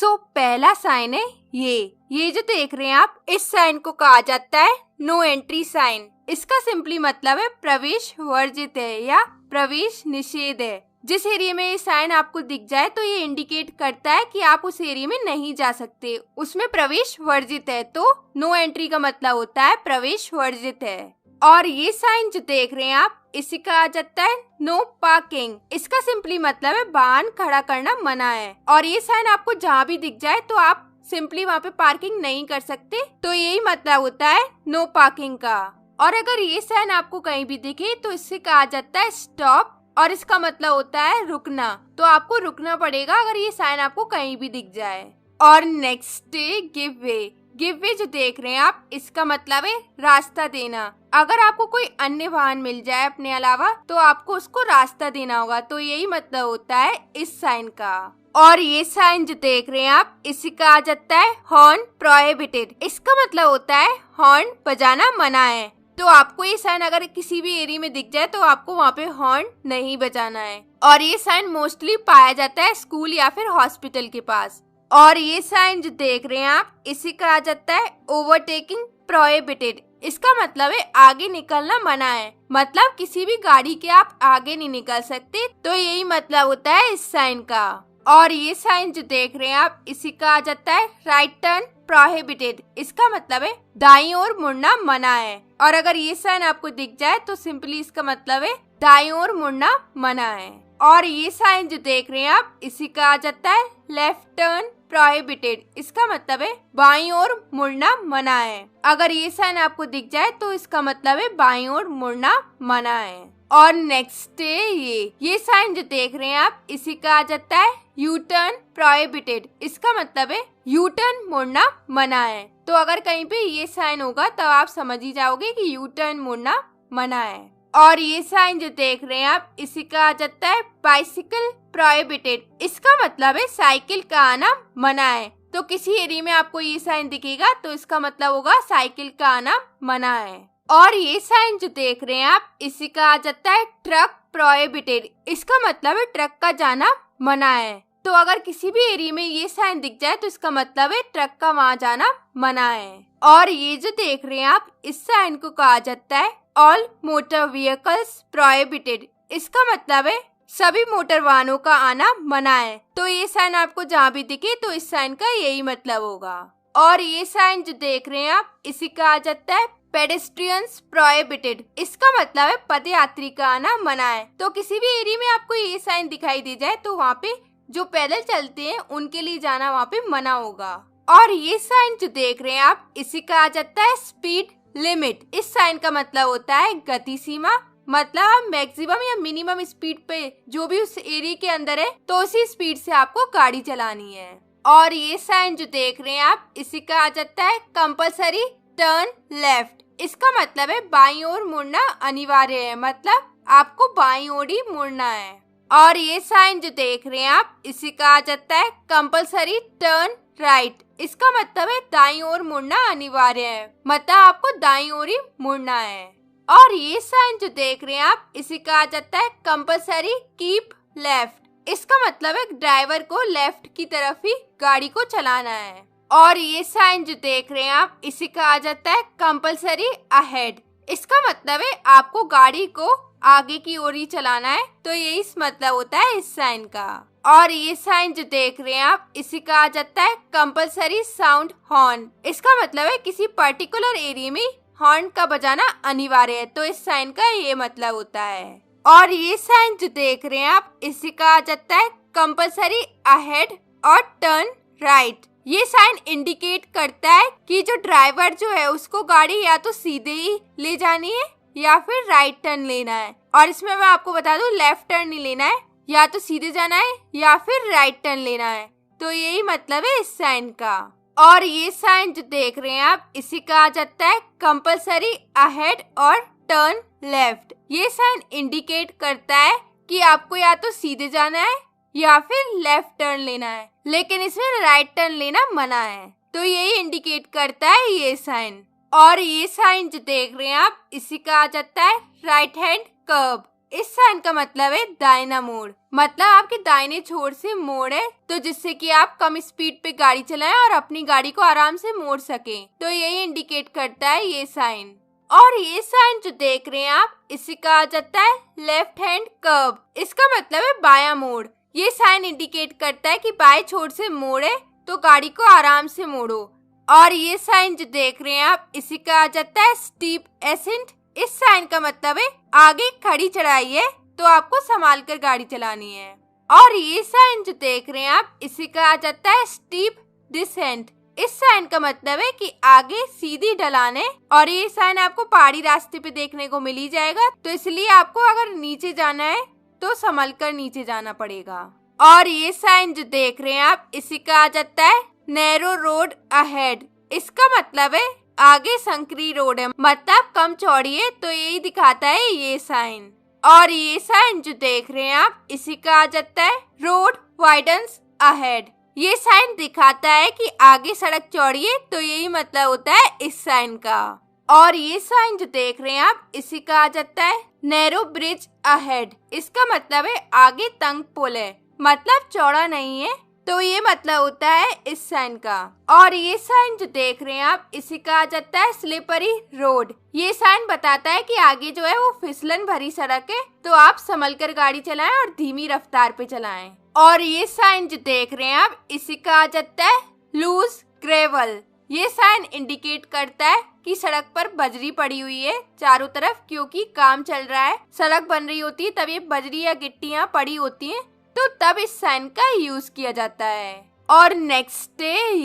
पहला साइन है ये जो देख रहे हैं आप, इस साइन को कहा जाता है नो एंट्री साइन। इसका सिंपली मतलब है प्रवेश वर्जित है या प्रवेश निषेध है। जिस एरिया में ये साइन आपको दिख जाए तो ये इंडिकेट करता है कि आप उस एरिया में नहीं जा सकते, उसमें प्रवेश वर्जित है। तो नो एंट्री का मतलब होता है प्रवेश वर्जित है। और ये साइन जो देख रहे हैं आप, इसी कहा जाता है नो पार्किंग। इसका सिंपली मतलब है वाहन खड़ा करना मना है। और ये साइन आपको जहाँ भी दिख जाए तो आप सिंपली वहाँ पे पार्किंग नहीं कर सकते, तो यही मतलब होता है नो पार्किंग का। और अगर ये साइन आपको कहीं भी दिखे तो इससे कहा जाता है स्टॉप, और इसका मतलब होता है रुकना। तो आपको रुकना पड़ेगा अगर ये साइन आपको कहीं भी दिख जाए। और नेक्स्ट है गिव वे। गिव वे जो देख रहे हैं आप, इसका मतलब है रास्ता देना। अगर आपको कोई अन्य वाहन मिल जाए अपने अलावा तो आपको उसको रास्ता देना होगा, तो यही मतलब होता है इस साइन का। और ये साइन जो देख रहे हैं आप, इसी कहा जाता है हॉर्न प्रोहिबिटेड। इसका मतलब होता है हॉर्न बजाना मना है। तो आपको ये साइन अगर किसी भी एरिया में दिख जाए तो आपको वहाँ पे हॉर्न नहीं बजाना है। और ये साइन मोस्टली पाया जाता है स्कूल या फिर हॉस्पिटल के पास। और ये साइन जो देख रहे हैं आप, इसी कहा जाता है ओवरटेकिंग प्रोहिबिटेड। इसका मतलब है आगे निकलना मना है, मतलब किसी भी गाड़ी के आप आगे नहीं निकल सकते, तो यही मतलब होता है इस साइन का। और ये साइन जो देख रहे हैं आप, इसी कहा जाता है राइट टर्न प्रोहिबिटेड। इसका मतलब है दाईं ओर मुड़ना मना है। और अगर ये साइन आपको दिख जाए तो सिंपली इसका मतलब है दाईं ओर मुड़ना मना है। और ये साइन जो देख रहे हैं आप, इसी कहा जाता है लेफ्ट टर्न प्रोहिबिटेड। इसका मतलब है बाईं ओर मुड़ना मना है। अगर ये साइन आपको दिख जाए तो इसका मतलब है बाईं ओर मुड़ना मना है। और नेक्स्ट है ये साइन जो देख रहे हैं आप, इसी कहा जाता है यू टर्न प्रोहिबिटेड। इसका मतलब है यू टर्न मुड़ना मना है। तो अगर कहीं पे ये साइन होगा तो आप समझ ही जाओगे कि यू टर्न मुड़ना मना है। और ये साइन जो देख रहे हैं आप, इसी कहा जाता है बाइसिकल प्रोहिबिटेड। इसका मतलब है साइकिल का आना मना है। तो किसी एरिया में आपको ये साइन दिखेगा तो इसका मतलब होगा साइकिल का आना मना है। और ये साइन जो देख रहे हैं आप, इसी कहा जाता है ट्रक प्रोहिबिटेड। इसका मतलब है ट्रक का जाना मना है। तो अगर किसी भी एरिया में ये साइन दिख जाए तो इसका मतलब है ट्रक का वहाँ जाना मना है। और ये जो देख रहे हैं आप, इस साइन को कहा जाता है ऑल मोटर व्हीकल्स प्रोहिबिटेड। इसका मतलब है सभी मोटर वाहनों का आना मना है। तो ये साइन आपको जहाँ भी दिखे तो इस साइन का यही मतलब होगा। और ये साइन जो देख रहे हैं आप, इसी कहा जाता है पेडेस्ट्रियंस प्रोहिबिटेड। इसका मतलब है पदयात्री का आना मना है। तो किसी भी एरिया में आपको ये साइन दिखाई दे जाए तो वहाँ पे जो पैदल चलते हैं उनके लिए जाना वहाँ पे मना होगा। और ये साइन जो देख रहे हैं आप, इसी कहा जाता है स्पीड लिमिट। इस साइन का मतलब होता है गति सीमा, मतलब मैक्सिमम या मिनिमम स्पीड पे जो भी उस एरिया के अंदर है तो उसी स्पीड से आपको गाड़ी चलानी है। और ये साइन जो देख रहे हैं आप, इसी कहा जाता है कंपल्सरी टर्न लेफ्ट। इसका मतलब है बाईं ओर मुड़ना अनिवार्य है, मतलब आपको बाईं ओर ही मुड़ना है। और ये साइन जो देख रहे हैं आप, इसी कहा जाता है कंपल्सरी टर्न राइट। इसका मतलब है दाईं ओर मुड़ना अनिवार्य है, मतलब आपको दाईं ओर ही मुड़ना है। और ये साइन जो देख रहे हैं आप, इसी कहा जाता है कंपल्सरी कीप लेफ्ट। इसका मतलब है ड्राइवर को लेफ्ट की तरफ ही गाड़ी को चलाना है। और ये साइन जो देख रहे हैं आप, इसी कहा जाता है कंपल्सरी अहेड। इसका मतलब है आपको गाड़ी को आगे की ओर ही चलाना है, तो यही मतलब होता है इस साइन का। और ये साइन जो देख रहे हैं आप, इसी कहा जाता है कंपल्सरी साउंड हॉर्न। इसका मतलब है किसी पर्टिकुलर एरिया में हॉर्न का बजाना अनिवार्य है, तो इस साइन का ये मतलब होता है। और ये साइन जो देख रहे हैं आप, इसी कहा जाता है कंपल्सरी अहेड और टर्न राइट। ये साइन इंडिकेट करता है कि जो ड्राइवर जो है उसको गाड़ी या तो सीधे ही ले जानी है या फिर राइट टर्न लेना है। और इसमें मैं आपको बता दूं, लेफ्ट टर्न नहीं लेना है, या तो सीधे जाना है या फिर राइट टर्न लेना है। तो यही मतलब है इस साइन का। और ये साइन जो देख रहे हैं आप, इसी कहा जाता है कंपल्सरी अहेड और टर्न लेफ्ट। ये साइन इंडिकेट करता है कि आपको या तो सीधे जाना है या फिर लेफ्ट टर्न लेना है, लेकिन इसमें राइट टर्न लेना मना है। तो यही इंडिकेट करता है ये साइन। और ये साइन जो देख रहे हैं आप, इसी कहा जाता है राइट हैंड कर्व। इस साइन का मतलब है दाहिना मोड़, मतलब आपके दाहिने छोर से मोड़ है, तो जिससे कि आप कम स्पीड पे गाड़ी चलाएं और अपनी गाड़ी को आराम से मोड़ सकें, तो यही इंडिकेट करता है ये साइन। और ये साइन जो देख रहे हैं आप, इसे कहा जाता है लेफ्ट हैंड कर्व। इसका मतलब है बायां मोड़। ये साइन इंडिकेट करता है कि बाएं छोर से मोड़े तो गाड़ी को आराम से मोड़ो। और ये साइन जो देख रहे हैं आप, इसे कहा जाता है स्टीप एसेंट। इस साइन का मतलब है आगे खड़ी चढ़ाई है तो आपको संभाल कर गाड़ी चलानी है। और ये साइन जो देख रहे हैं आप, इसे कहा जाता है स्टीप डिसेंट। इस साइन का मतलब है कि आगे सीधी ढलान है, और ये साइन आपको पहाड़ी रास्ते पे देखने को मिल ही जाएगा, तो इसलिए आपको अगर नीचे जाना है तो संभल कर नीचे जाना पड़ेगा। और ये साइन जो देख रहे हैं आप, इसे कहा जाता है नैरो रोड अहेड। इसका मतलब है आगे संकरी रोड है, मतलब कम चौड़ी है, तो यही दिखाता है ये साइन। और ये साइन जो देख रहे हैं आप, इसे कहा जाता है रोड वाइडन्स अहेड। ये साइन दिखाता है कि आगे सड़क चौड़ी है, तो यही मतलब होता है इस साइन का। और ये साइन जो देख रहे हैं आप, इसे कहा जाता है नैरो ब्रिज अहेड। इसका मतलब है आगे तंग पुल है, मतलब चौड़ा नहीं है, तो ये मतलब होता है इस साइन का। और ये साइन जो देख रहे हैं आप, इसे कहा जाता है स्लिपरी रोड। ये साइन बताता है कि आगे जो है वो फिसलन भरी सड़क है, तो आप संभल कर गाड़ी चलाएं और धीमी रफ्तार पे चलाएं। और ये साइन जो देख रहे हैं आप, इसे कहा जाता है लूज ग्रेवल। ये साइन इंडिकेट करता है कि सड़क पर बजरी पड़ी हुई है चारों तरफ, क्योंकि काम चल रहा है, सड़क बन रही होती है, तब ये बजरी या गिट्टियां पड़ी होती हैं, तो तब इस साइन का यूज किया जाता है। और नेक्स्ट है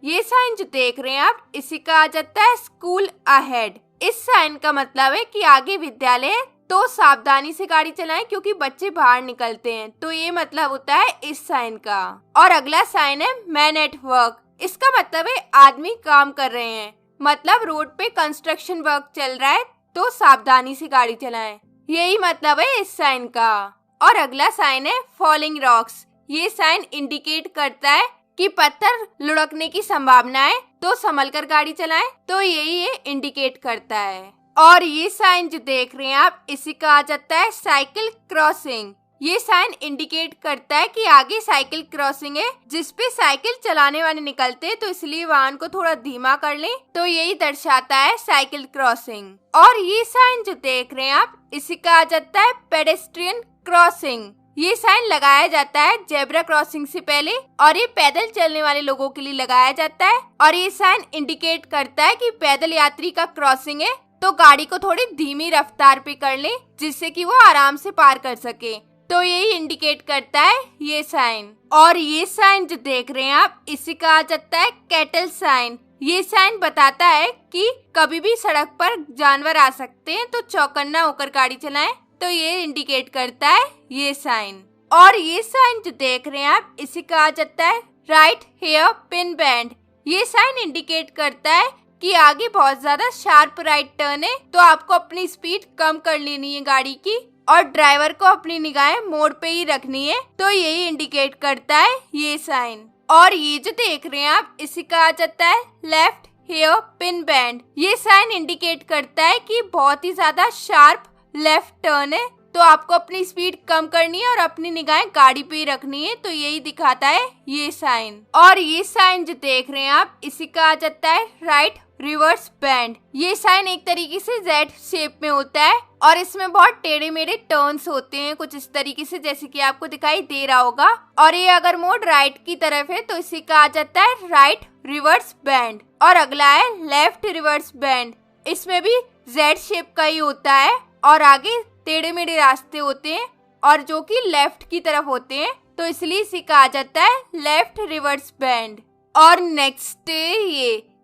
ये साइन जो देख रहे हैं आप, इसे कहा जाता है स्कूल अहेड। इस साइन का मतलब है कि आगे विद्यालय है, तो सावधानी से गाड़ी चलाएं क्योंकि बच्चे बाहर निकलते हैं, तो ये मतलब होता है इस साइन का। और अगला साइन है मैन एट वर्क। इसका मतलब है आदमी काम कर रहे हैं, मतलब रोड पे कंस्ट्रक्शन वर्क चल रहा है, तो सावधानी से गाड़ी चलाएं, यही मतलब है इस साइन का। और अगला साइन है फॉलिंग रॉक्स। ये साइन इंडिकेट करता है कि पत्थर लुढ़कने की संभावना है, तो संभल कर गाड़ी चलाएं, तो यही इंडिकेट करता है। और ये साइन जो देख रहे हैं आप, इसे कहा जाता है साइकिल क्रॉसिंग। ये साइन इंडिकेट करता है कि आगे साइकिल क्रॉसिंग है जिसपे साइकिल चलाने वाले निकलते हैं, तो इसलिए वाहन को थोड़ा धीमा कर लें, तो यही दर्शाता है साइकिल क्रॉसिंग। और ये साइन जो देख रहे हैं आप, इसे कहा जाता है पेडेस्ट्रियन क्रॉसिंग। ये साइन लगाया जाता है जेब्रा क्रॉसिंग से पहले, और ये पैदल चलने वाले लोगों के लिए लगाया जाता है। और ये साइन इंडिकेट करता है कि पैदल यात्री का क्रॉसिंग है, तो गाड़ी को थोड़ी धीमी रफ्तार पे कर ले, जिससे कि वो आराम से पार कर सके, तो यही इंडिकेट करता है ये साइन। और ये साइन जो देख रहे हैं आप, इसे कहा जाता है कैटल साइन। ये साइन बताता है कि कभी भी सड़क पर जानवर आ सकते हैं, तो चौकन्ना होकर गाड़ी चलाएं, तो ये इंडिकेट करता है ये साइन। और ये साइन जो देख रहे हैं आप, इसे कहा जाता है राइट हेयर पिन बैंड। ये साइन इंडिकेट करता है कि आगे बहुत ज्यादा शार्प राइट टर्न है, तो आपको अपनी स्पीड कम कर लेनी है गाड़ी की, और ड्राइवर को अपनी निगाहें मोड़ पे ही रखनी है, तो यही इंडिकेट करता है ये साइन। और ये जो देख रहे हैं आप, इसे कहा जाता है लेफ्ट हेयर पिन बैंड। ये साइन इंडिकेट करता है कि बहुत ही ज्यादा शार्प लेफ्ट टर्न है, तो आपको अपनी स्पीड कम करनी है और अपनी निगाहें गाड़ी पे ही रखनी है, तो यही दिखाता है ये साइन। और ये साइन जो देख रहे हैं आप, इसे कहा जाता है राइट रिवर्स बैंड। ये साइन एक तरीके से जेड शेप में होता है, और इसमें बहुत टेढ़े मेढ़े टर्न्स होते हैं, कुछ इस तरीके से, जैसे कि आपको दिखाई दे रहा होगा। और ये अगर मोड़ राइट की तरफ है, तो इसे कहा जाता है राइट रिवर्स बैंड। और अगला है लेफ्ट रिवर्स बैंड। इसमें भी जेड शेप का ही होता है, और आगे टेढ़े मेढ़े रास्ते होते हैं, और जो कि लेफ्ट की तरफ होते हैं, तो इसलिए इसे कहा जाता है लेफ्ट रिवर्स बैंड। और नेक्स्ट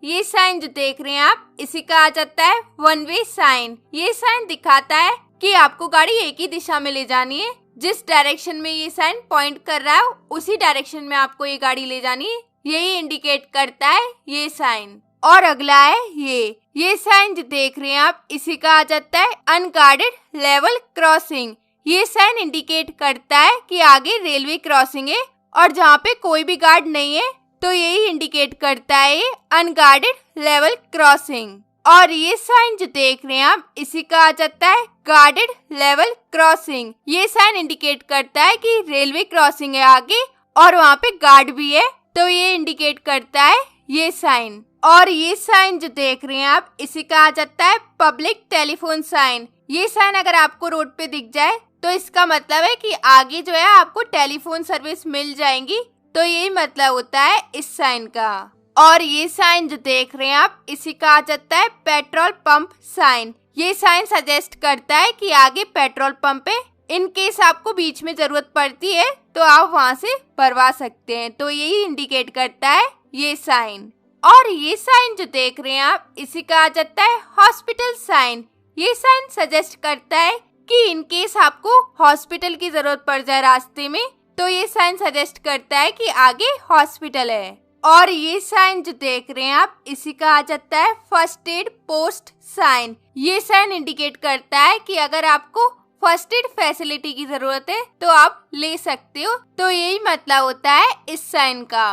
ये साइन जो देख रहे हैं आप, इसे कहा जाता है वन वे साइन। ये साइन दिखाता है कि आपको गाड़ी एक ही दिशा में ले जानी है, जिस डायरेक्शन में ये साइन पॉइंट कर रहा है उसी डायरेक्शन में आपको ये गाड़ी ले जानी है, यही इंडिकेट करता है ये साइन। और अगला है ये साइन जो देख रहे हैं आप, इसे कहा जाता है अनगार्डेड लेवल क्रॉसिंग। ये साइन इंडिकेट करता है कि आगे रेलवे क्रॉसिंग है, और जहाँ पे कोई भी गार्ड नहीं है, तो यही इंडिकेट करता है अनगार्डेड लेवल क्रॉसिंग। और ये साइन जो देख रहे हैं आप, इसे कहा जाता है गार्डेड लेवल क्रॉसिंग। ये साइन इंडिकेट करता है कि रेलवे क्रॉसिंग है आगे और वहाँ पे गार्ड भी है, तो ये इंडिकेट करता है ये साइन। और ये साइन जो देख रहे हैं आप, इसे कहा जाता है पब्लिक टेलीफोन साइन। ये साइन अगर आपको रोड पे दिख जाए तो इसका मतलब है कि आगे जो है आपको टेलीफोन सर्विस मिल जाएंगी, तो यही मतलब होता है इस साइन का। और ये साइन जो देख रहे हैं आप, इसे कहा जाता है पेट्रोल पंप साइन। ये साइन सजेस्ट करता है कि आगे पेट्रोल पंप है, इन केस आपको बीच में जरूरत पड़ती है तो आप वहाँ से भरवा सकते हैं, तो यही इंडिकेट करता है ये साइन। और ये साइन जो देख रहे हैं आप, इसे कहा जाता है हॉस्पिटल साइन। ये साइन सजेस्ट करता है कि इन केस आपको हॉस्पिटल की जरूरत पड़ जाए रास्ते में, तो ये साइन सजेस्ट करता है कि आगे हॉस्पिटल है। और ये साइन जो देख रहे हैं आप, इसे कहा जाता है फर्स्ट एड पोस्ट साइन। ये साइन इंडिकेट करता है कि अगर आपको फर्स्ट एड फैसिलिटी की जरूरत है तो आप ले सकते हो, तो यही मतलब होता है इस साइन का।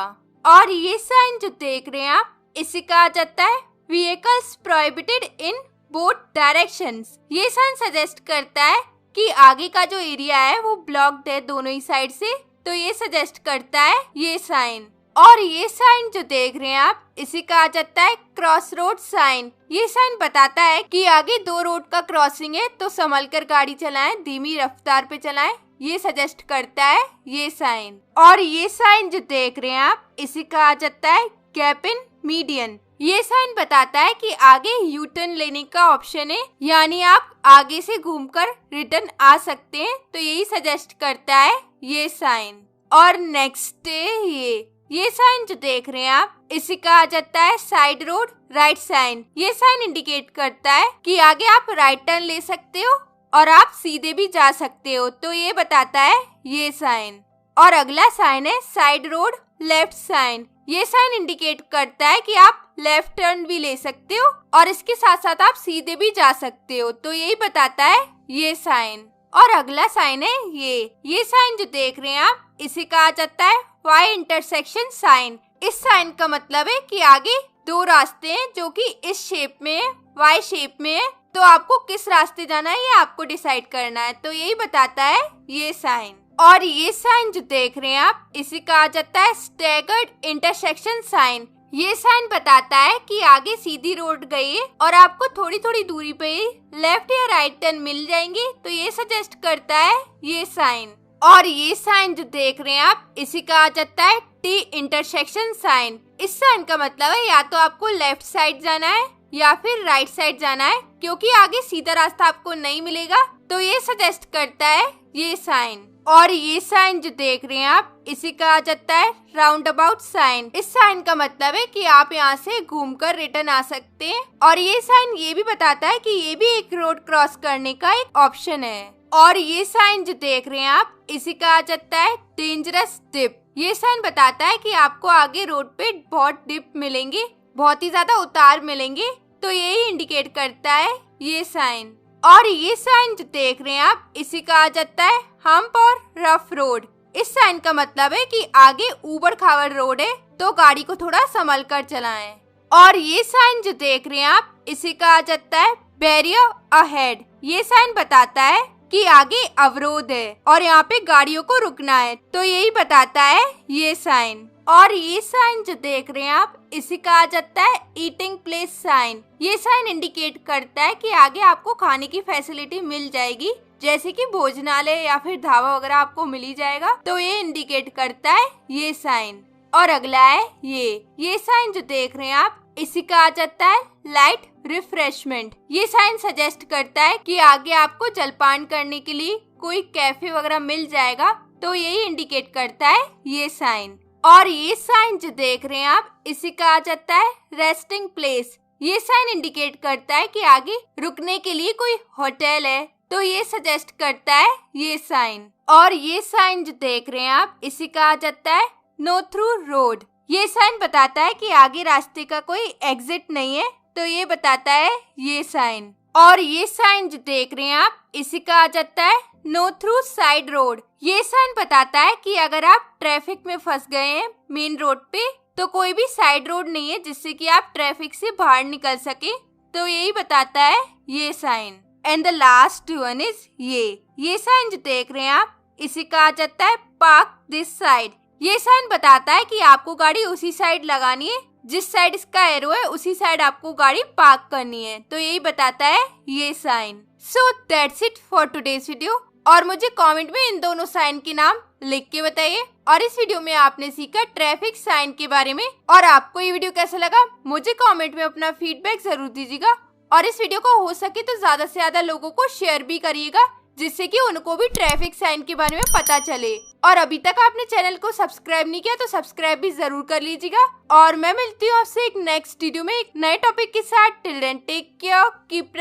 और ये साइन जो देख रहे हैं आप, इसे कहा जाता है vehicles prohibited in both directions. ये साइन सजेस्ट करता है कि आगे का जो एरिया है वो ब्लॉक्ड है दोनों ही साइड से, तो ये सजेस्ट करता है ये साइन। और ये साइन जो देख रहे हैं आप, इसे कहा जाता है क्रॉस रोड साइन। ये साइन बताता है कि आगे दो रोड का क्रॉसिंग है, तो संभल कर गाड़ी चलाएं, धीमी रफ्तार पे चलाएं, ये सजेस्ट करता है ये साइन। और ये साइन जो देख रहे हैं आप, इसे कहा जाता है गैप इन मीडियन। ये साइन बताता है कि आगे यू टर्न लेने का ऑप्शन है, यानी आप आगे से घूमकर रिटर्न आ सकते हैं, तो यही सजेस्ट करता है ये साइन। और नेक्स्ट है ये साइन जो देख रहे हैं आप, इसे कहा जाता है साइड रोड राइट साइन। ये साइन इंडिकेट करता है कि आगे आप राइट टर्न ले सकते हो और आप सीधे भी जा सकते हो, तो ये बताता है ये साइन। और अगला साइन है साइड रोड लेफ्ट साइन। ये साइन इंडिकेट करता है कि आप लेफ्ट टर्न भी ले सकते हो और इसके साथ साथ आप सीधे भी जा सकते हो, तो यही बताता है ये साइन। और अगला साइन है ये साइन जो देख रहे हैं आप, इसे कहा जाता है वाई इंटरसेक्शन साइन। इस साइन का मतलब है कि आगे दो रास्ते हैं जो कि इस शेप में है, वाई शेप में है, तो आपको किस रास्ते जाना है ये आपको डिसाइड करना है, तो यही बताता है ये साइन। और ये साइन जो देख रहे हैं आप, इसे कहा जाता है स्टैगर्ड इंटरसेक्शन साइन। ये साइन बताता है कि आगे सीधी रोड गई है और आपको थोड़ी थोड़ी दूरी पे लेफ्ट या राइट टर्न मिल जाएंगे, तो ये सजेस्ट करता है ये साइन। और ये साइन जो देख रहे हैं आप, इसे कहा जाता है टी इंटरसेक्शन साइन। इस साइन का मतलब है या तो आपको लेफ्ट साइड जाना है या फिर राइट साइड जाना है, क्योंकि आगे सीधा रास्ता आपको नहीं मिलेगा, तो ये सजेस्ट करता है ये साइन। और ये साइन जो देख रहे हैं आप, इसे कहा जाता है राउंड अबाउट साइन। इस साइन का मतलब है कि आप यहाँ से घूमकर रिटर्न आ सकते हैं। और ये साइन ये भी बताता है कि ये भी एक रोड क्रॉस करने का एक ऑप्शन है। और ये साइन जो देख रहे हैं आप, इसे कहा जाता है डेंजरस डिप। ये साइन बताता है कि आपको आगे रोड पे बहुत डिप मिलेंगे, बहुत ही ज्यादा उतार मिलेंगे, तो यही इंडिकेट करता है ये साइन। और ये साइन जो देख रहे हैं आप, इसे कहा जाता है हम्प और रफ रोड। इस साइन का मतलब है कि आगे ऊबड़ खाबड़ रोड है, तो गाड़ी को थोड़ा संभल कर चलाएं। और ये साइन जो देख रहे हैं आप, इसे कहा जाता है बैरियर अहेड। ये साइन बताता है कि आगे अवरोध है और यहाँ पे गाड़ियों को रुकना है, तो यही बताता है ये साइन। और ये साइन जो देख रहे हैं आप, इसे कहा जाता है ईटिंग प्लेस साइन। ये साइन इंडिकेट करता है कि आगे आपको खाने की फैसिलिटी मिल जाएगी, जैसे कि भोजनालय या फिर ढाबा वगैरह आपको मिल ही जाएगा, तो ये इंडिकेट करता है ये साइन। और अगला है ये साइन जो देख रहे हैं आप, इसे कहा जाता है लाइट रिफ्रेशमेंट। ये साइन सजेस्ट करता है कि आगे आपको जलपान करने के लिए कोई कैफे वगैरह मिल जाएगा, तो यही इंडिकेट करता है ये साइन। और ये साइन जो देख रहे हैं आप, इसे कहा जाता है रेस्टिंग प्लेस। ये साइन इंडिकेट करता है कि आगे रुकने के लिए कोई होटल है, तो ये सजेस्ट करता है ये साइन। और ये साइन जो देख रहे हैं आप, इसे कहा जाता है नो थ्रू रोड। ये साइन बताता है कि आगे रास्ते का कोई एग्जिट नहीं है, तो ये बताता है ये साइन। और ये साइन जो देख रहे हैं आप, इसे कहा जाता है नो थ्रू साइड रोड। ये साइन बताता है कि अगर आप ट्रैफिक में फंस गए हैं मेन रोड पे, तो कोई भी साइड रोड नहीं है जिससे कि आप ट्रैफिक से बाहर निकल सके, तो यही बताता है ये sign. And the last one is ये साइन जो देख रहे हैं आप, इसे कहा जाता है पार्क दिस साइड। ये साइन बताता है कि आपको गाड़ी उसी साइड लगानी है, जिस साइड इसका एरो है उसी साइड आपको गाड़ी पार्क करनी है। तो यही बताता है ये sign. So that's it for today's video. और मुझे कमेंट में इन दोनों साइन के नाम लिख के बताइए। और इस वीडियो में आपने सीखा ट्रैफिक साइन के बारे में। और आपको ये वीडियो कैसा लगा मुझे कमेंट में अपना फीडबैक जरूर दीजिएगा। और इस वीडियो को हो सके तो ज्यादा से ज्यादा लोगों को शेयर भी करिएगा, जिससे कि उनको भी ट्रैफिक साइन के बारे में पता चले। और अभी तक आपने चैनल को सब्सक्राइब नहीं किया तो सब्सक्राइब भी जरूर कर लीजिएगा। और मैं मिलती हूँ आपसे एक नेक्स्ट वीडियो में एक नए टॉपिक के साथ। Till then take care, keep